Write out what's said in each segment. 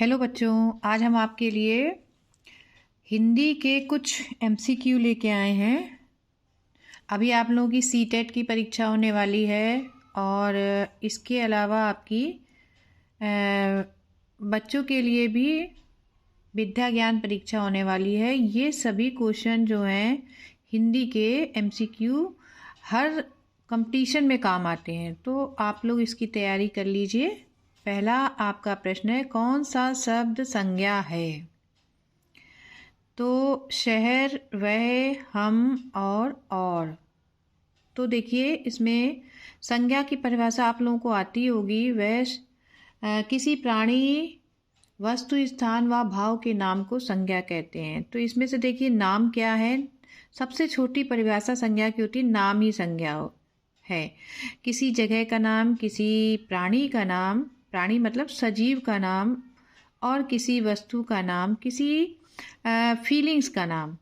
Hello बच्चों, आज हम आपके लिए हिंदी के कुछ एमसीक्यू लेके आए हैं। अभी आप लोगों की सीटेट की परीक्षा होने वाली है और इसके अलावा आपकी बच्चों के लिए भी विद्या ज्ञान परीक्षा होने वाली है। ये सभी क्वेश्चन जो हैं हिंदी के एमसीक्यू हर कंपटीशन में काम आते हैं, तो आप लोग इसकी तैयारी कर लीजिए। पहला आपका प्रश्न है, कौन सा शब्द संज्ञा है? तो शहर, वह, हम और। तो देखिए, इसमें संज्ञा की परिभाषा आप लोगों को आती होगी। वह किसी प्राणी, वस्तु, स्थान व भाव के नाम को संज्ञा कहते हैं। तो इसमें से देखिए, नाम क्या है? सबसे छोटी परिभाषा संज्ञा की होती है, नाम ही संज्ञा है। किसी जगह का नाम, किसी प्राणी का नाम, प्राणी मतलब सजीव का नाम, और किसी वस्तु का नाम, किसी फीलिंग्स का नाम।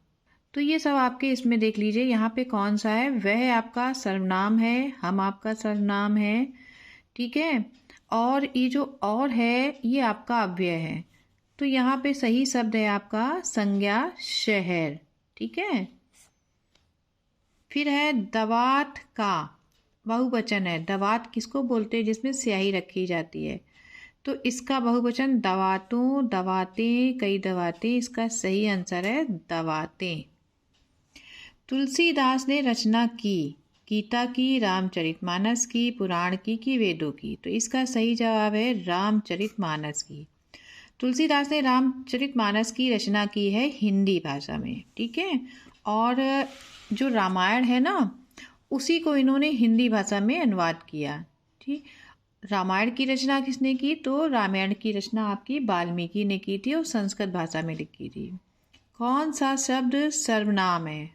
तो ये सब आपके इसमें देख लीजिए, यहाँ पे कौन सा है। वह आपका सर्वनाम है, हम आपका सर्वनाम है, ठीक है। और ये जो और है, ये आपका अव्यय है। तो यहाँ पे सही शब्द है आपका संज्ञा शहर, ठीक है। फिर है दवात का बहुवचन है। दवात किसको बोलते हैं? जिसमें स्याही रखी जाती है। तो इसका बहुवचन दवातों, दवातें, कई दवातें। इसका सही आंसर है दवातें। तुलसीदास ने रचना की गीता की, रामचरितमानस की, पुराण की कि वेदों की? तो इसका सही जवाब है रामचरितमानस की। तुलसीदास ने रामचरितमानस की रचना की है हिंदी भाषा में, ठीक है। और जो रामायण है ना, उसी को इन्होंने हिंदी भाषा में अनुवाद किया, ठीक। रामायण की रचना किसने की? तो रामायण की रचना आपकी वाल्मीकि ने की थी और संस्कृत भाषा में लिखी थी। कौन सा शब्द सर्वनाम है?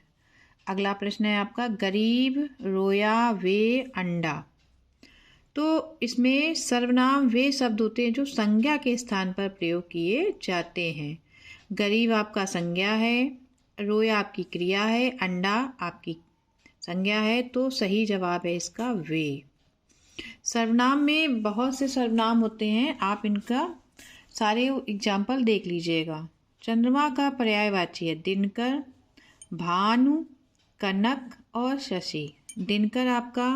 अगला प्रश्न है आपका, गरीब, रोया, वे, अंडा। तो इसमें सर्वनाम वे शब्द होते हैं जो संज्ञा के स्थान पर प्रयोग किए जाते हैं। गरीब आपका संज्ञा है, रोया आपकी क्रिया है, अंडा आपकी संज्ञा है। तो सही जवाब है इसका वे। सर्वनाम में बहुत से सर्वनाम होते हैं, आप इनका सारे एग्जाम्पल देख लीजिएगा। चंद्रमा का पर्यायवाची है दिनकर, भानु, कनक और शशि। दिनकर आपका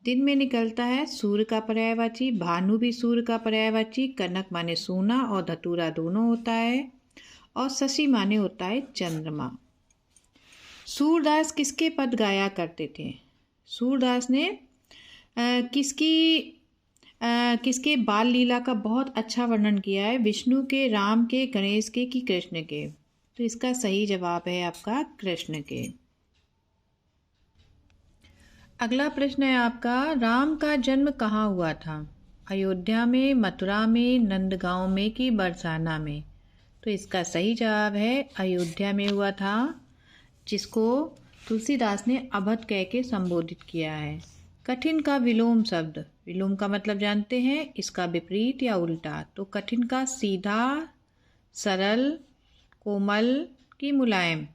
दिन में निकलता है, सूर्य का पर्यायवाची। भानु भी सूर्य का पर्यायवाची। कनक माने सोना और धतूरा दोनों होता है। और शशि माने होता है चंद्रमा। सूरदास किसके पद गाया करते थे? सूरदास ने किसके बाल लीला का बहुत अच्छा वर्णन किया है? विष्णु के, राम के, गणेश के कि कृष्ण के? तो इसका सही जवाब है आपका कृष्ण के। अगला प्रश्न है आपका, राम का जन्म कहाँ हुआ था? अयोध्या में, मथुरा में, नंदगांव में कि बरसाना में? तो इसका सही जवाब है अयोध्या में हुआ था, जिसको तुलसीदास ने अभद्र कह के संबोधित किया है। कठिन का विलोम शब्द, विलोम का मतलब जानते हैं, इसका विपरीत या उल्टा? तो कठिन का सीधा, सरल, कोमल कि मुलायम?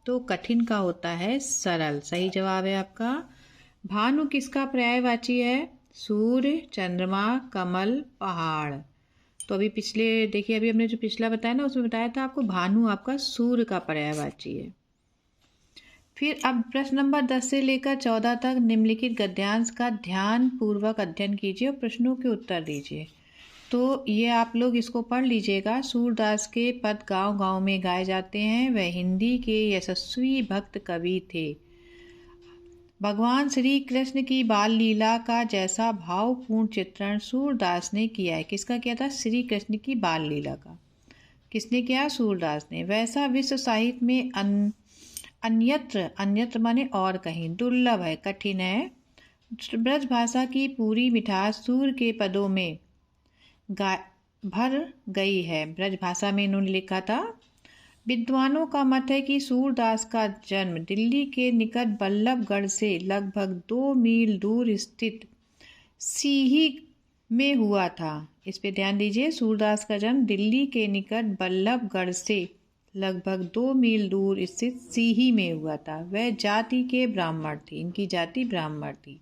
तो कठिन का होता है सरल। सही जवाब है आपका। भानु किसका पर्यायवाची है? सूर्य, चंद्रमा, कमल, पहाड़। तो अभी पिछले देखिए, अभी हमने जो पिछला बताया ना, उसमें बताया था आपको भानु आपका सूर्य का पर्यायवाची है। फिर अब प्रश्न नंबर 10 से लेकर 14 तक निम्नलिखित गद्यांश का ध्यान पूर्वक अध्ययन कीजिए और प्रश्नों के उत्तर दीजिए। तो ये आप लोग इसको पढ़ लीजिएगा। सूरदास के पद गांव गांव में गाए जाते हैं। वह हिंदी के यशस्वी भक्त कवि थे। भगवान श्री कृष्ण की बाल लीला का जैसा भावपूर्ण चित्रण सूरदास ने किया है। किसका किया था? श्री कृष्ण की बाल लीला का किसने किया? सूरदास ने। वैसा विश्व साहित्य में अन्यत्र माने और कहीं दुर्लभ है, कठिन है। ब्रज भाषा की पूरी मिठास सूर के पदों में भर गई है। ब्रज भाषा में इन्होंने लिखा था। विद्वानों का मत है कि सूरदास का जन्म दिल्ली के निकट बल्लभगढ़ से लगभग 2 मील दूर स्थित सीही में हुआ था। इस पे ध्यान दीजिए। सूरदास का जन्म दिल्ली के निकट बल्लभगढ़ से लगभग 2 मील दूर स्थित सीही में हुआ था। वह जाति के ब्राह्मण थे, इनकी जाति ब्राह्मण थी।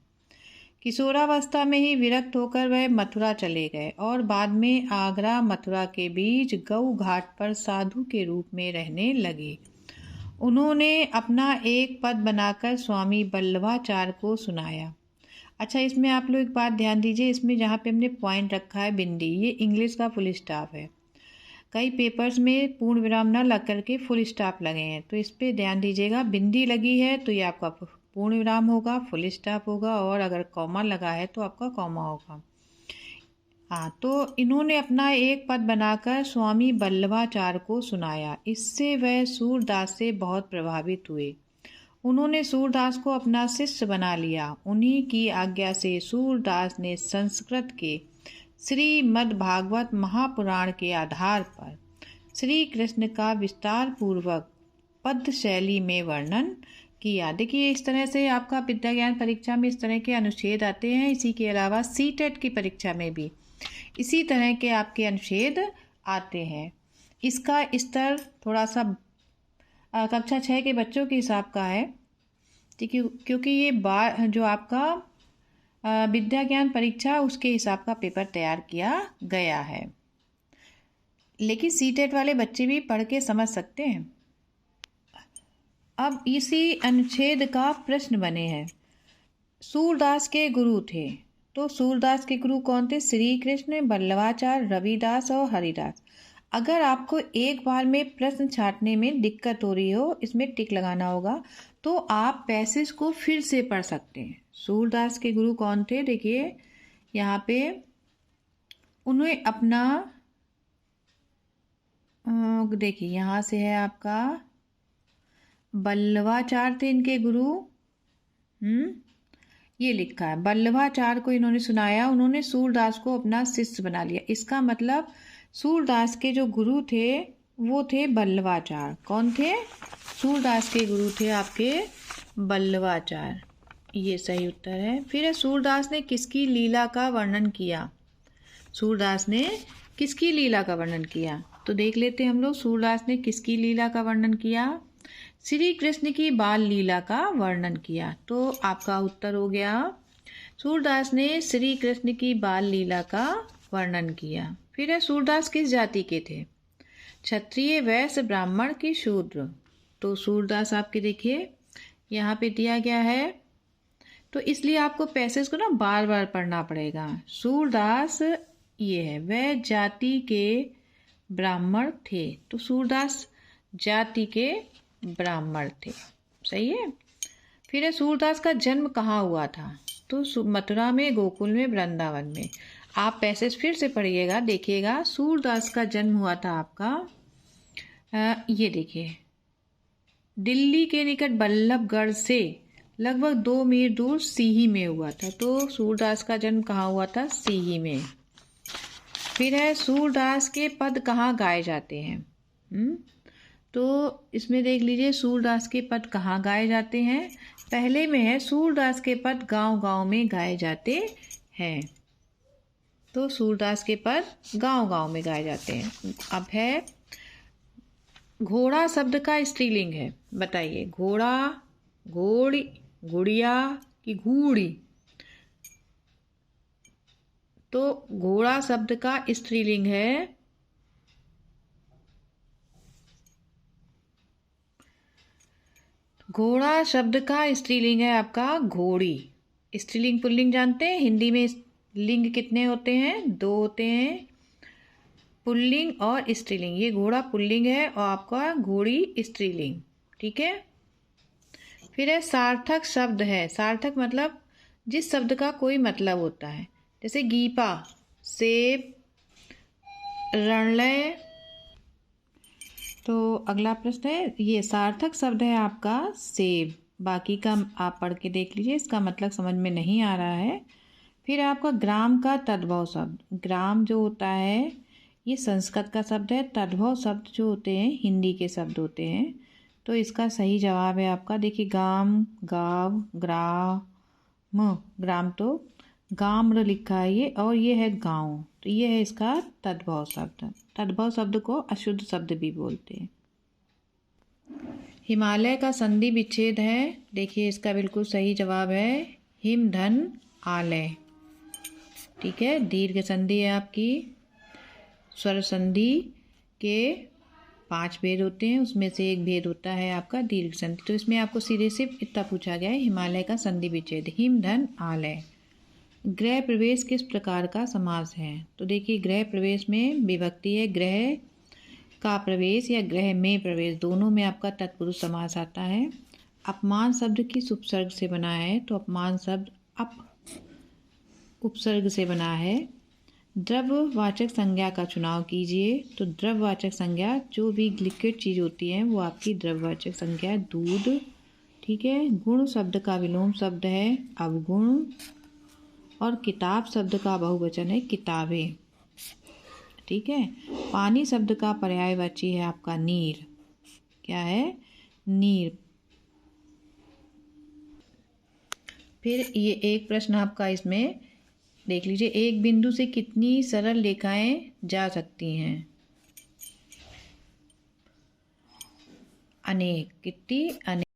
किशोरावस्था में ही विरक्त होकर वह मथुरा चले गए और बाद में आगरा मथुरा के बीच गऊ घाट पर साधु के रूप में रहने लगे। उन्होंने अपना एक पद बनाकर स्वामी वल्लभाचार्य को सुनाया। अच्छा, इसमें आप लोग एक बात ध्यान दीजिए, इसमें जहाँ पे हमने पॉइंट रखा है बिंदी, ये इंग्लिश का फुल स्टॉप है। कई पेपर्स में पूर्ण विराम न लग करके फुल स्टॉप लगे हैं, तो इस पे ध्यान दीजिएगा। बिंदी लगी है तो ये आपका पूर्ण विराम होगा, फुल स्टॉप होगा, और अगर कॉमा लगा है तो आपका कॉमा होगा। हाँ, तो इन्होंने अपना एक पद बनाकर स्वामी वल्लभाचार्य को सुनाया। इससे वह सूरदास से बहुत प्रभावित हुए। उन्होंने सूरदास को अपना शिष्य बना लिया। उन्हीं की आज्ञा से सूरदास ने संस्कृत के श्रीमद्भागवत महापुराण के आधार पर श्री कृष्ण का विस्तार पूर्वक पद्य शैली में वर्णन किया। देखिए, इस तरह से आपका विद्या ज्ञान परीक्षा में इस तरह के अनुच्छेद आते हैं। इसी के अलावा सीटेट की परीक्षा में भी इसी तरह के आपके अनुच्छेद आते हैं। इसका स्तर थोड़ा सा कक्षा 6 के बच्चों के हिसाब का है, ठीक है, क्योंकि ये जो आपका विद्या ज्ञान परीक्षा उसके हिसाब का पेपर तैयार किया गया है। लेकिन सीटेट वाले बच्चे भी पढ़ के समझ सकते हैं। अब इसी अनुच्छेद का प्रश्न बने हैं। सूरदास के गुरु थे, तो सूरदास के गुरु कौन थे? श्री कृष्ण, वल्लभाचार्य, रविदास और हरिदास। अगर आपको एक बार में प्रश्न छांटने में दिक्कत हो रही हो, इसमें टिक लगाना होगा, तो आप पैसेज को फिर से पढ़ सकते हैं। सूरदास के गुरु कौन थे? देखिए यहाँ पे उन्हें अपना देखिए यहाँ से है आपका वल्लभाचार्य थे इनके गुरु। ये लिखा है वल्लभाचार्य को इन्होंने सुनाया। उन्होंने सूरदास को अपना शिष्य बना लिया। इसका मतलब सूरदास के जो गुरु थे वो थे वल्लभाचार्य। कौन थे? सूरदास के गुरु थे आपके वल्लभाचार्य। ये सही उत्तर है। फिर है सूरदास ने किसकी लीला का वर्णन किया? सूरदास ने किसकी लीला का वर्णन किया? तो देख लेते हैं हम लोग, सूरदास ने किसकी लीला का वर्णन किया? श्री कृष्ण की बाल लीला का वर्णन किया। तो आपका उत्तर हो गया, सूरदास ने श्री कृष्ण की बाल लीला का वर्णन किया। फिर है सूरदास किस जाति के थे? क्षत्रिय, वैश्य, ब्राह्मण की शूद्र। तो सूरदास आपके देखिए यहाँ पे दिया गया है, तो इसलिए आपको पैसेज को ना बार बार पढ़ना पड़ेगा। सूरदास ये है, वह जाति के ब्राह्मण थे। तो सूरदास जाति के ब्राह्मण थे, सही है। फिर है सूरदास का जन्म कहाँ हुआ था? तो मथुरा में, गोकुल में, वृंदावन में। आप पैसेज फिर से पढ़िएगा, देखिएगा। सूरदास का जन्म हुआ था आपका ये देखिए दिल्ली के निकट बल्लभगढ़ से लगभग 2 मील दूर सीही में हुआ था। तो सूरदास का जन्म कहाँ हुआ था? सीही में। फिर है सूरदास के पद कहाँ गाए जाते हैं? तो इसमें देख लीजिए सूरदास के पद कहाँ गाए जाते हैं। पहले में है सूरदास के पद गांव-गांव में गाए जाते हैं। तो सूरदास के पद गांव-गांव में गाए जाते हैं। अब है घोड़ा शब्द का स्त्रीलिंग है, बताइए। घोड़ा, घोड़ी, गुड़िया की घूड़ी? तो घोड़ा शब्द का स्त्रीलिंग है घोड़ा शब्द का स्त्रीलिंग है आपका घोड़ी। स्त्रीलिंग पुल्लिंग जानते हैं? हिंदी में लिंग कितने होते हैं? 2 होते हैं, पुल्लिंग और स्त्रीलिंग। ये घोड़ा पुल्लिंग है और आपका घोड़ी स्त्रीलिंग, ठीक है। फिर है सार्थक शब्द है। सार्थक मतलब जिस शब्द का कोई मतलब होता है, जैसे गीपा, सेब, रणलय। तो अगला प्रश्न है, ये सार्थक शब्द है आपका सेब। बाकी का आप पढ़ के देख लीजिए, इसका मतलब समझ में नहीं आ रहा है। फिर आपका ग्राम का तद्भव शब्द। ग्राम जो होता है ये संस्कृत का शब्द है। तद्भव शब्द जो होते हैं हिंदी के शब्द होते हैं। तो इसका सही जवाब है आपका, देखिए गाम, गाँव, ग्राम। ग्राम तो गाम्र लिखा है ये, और ये है गाँव, तो ये है इसका तद्भव शब्द। तद्भव शब्द को अशुद्ध शब्द भी बोलते हैं। हिमालय का संधि विच्छेद है। देखिए इसका बिल्कुल सही जवाब है हिमधन आलय। ठीक है, दीर्घ संधि है आपकी। स्वर संधि के 5 भेद होते हैं, उसमें से एक भेद होता है आपका दीर्घ संधि। तो इसमें आपको सीधे सिर्फ इतना पूछा गया है, हिमालय का संधि विच्छेद। हिम धन आलय। गृह प्रवेश किस प्रकार का समास है? तो देखिए, गृह प्रवेश में विभक्ति है। गृह का प्रवेश या गृह में प्रवेश, दोनों में आपका तत्पुरुष समास आता है। अपमान शब्द किस उपसर्ग से बना है? तो अपमान शब्द अप उपसर्ग से बना है। द्रव्यवाचक संज्ञा का चुनाव कीजिए। तो द्रव्यवाचक संज्ञा, जो भी लिक्विड चीज़ होती है वो आपकी द्रव्यवाचक संज्ञा है। दूध। ठीक है, गुण शब्द का विलोम शब्द है अवगुण। और किताब शब्द का बहुवचन है किताबें। ठीक है, पानी शब्द का पर्यायवाची है आपका नीर। क्या है? नीर। फिर ये एक प्रश्न आपका इसमें देख लीजिए, एक बिंदु से कितनी सरल रेखाएं जा सकती हैं? अनेक। कितनी? अनेक।